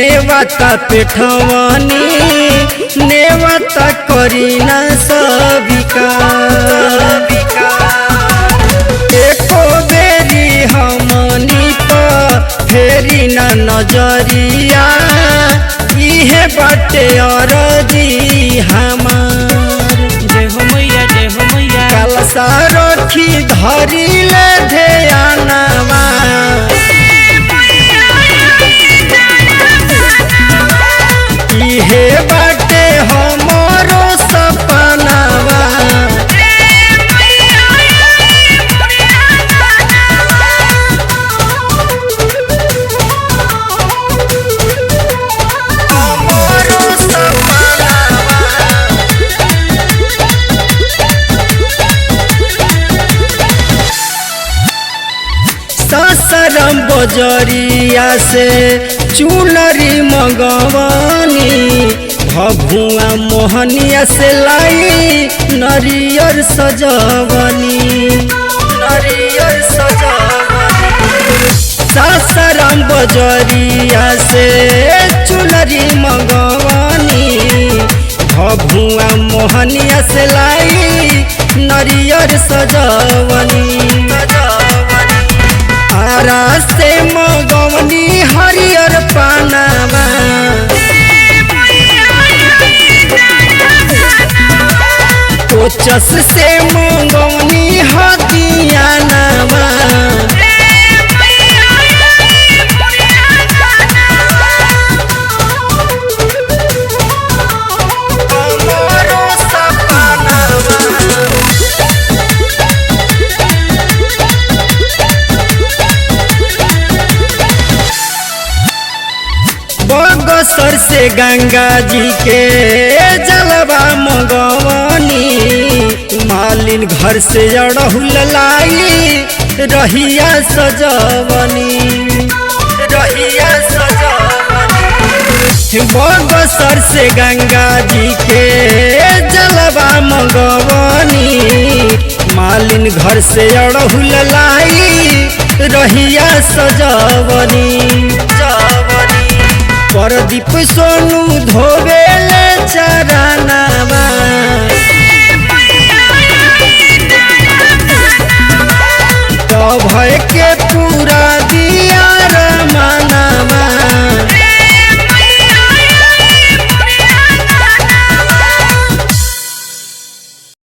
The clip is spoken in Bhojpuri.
नेवता पेठवानी नेवता करी न सबिका एको बेरी हमनी पर फेरी न नजरिया इहे बाटे अरजी हमार। जय हो मैया जय हो मैया। कलसा रखी धरी ले ध्यानवा इहे बाटे हमरो सपनावा। सासाराम बजरिया से चुनरी मगवानी भभुआ मोहनिया से लाई नरियर सजवनी नरियर सजवनी। सासाराम बजरिया से चुनरी मगवानी भभुआ मोहनिया से लाई नरियर सजवनी। आरा से मगवनी हरियर पानावा कोचस से मगवनी हदियानावा। बगसर से गंगा जी के जलवा मगवानी मालिन घर से अड़हुल लाई रहिया सजवनी रहिया सजवनी। बगसर से गंगा जी के जलवा मगवानी मालिन घर से अड़हुल लाई रहिया सजवनी। परदीप सोनू धोवेले चरनावा तो भय के पूरा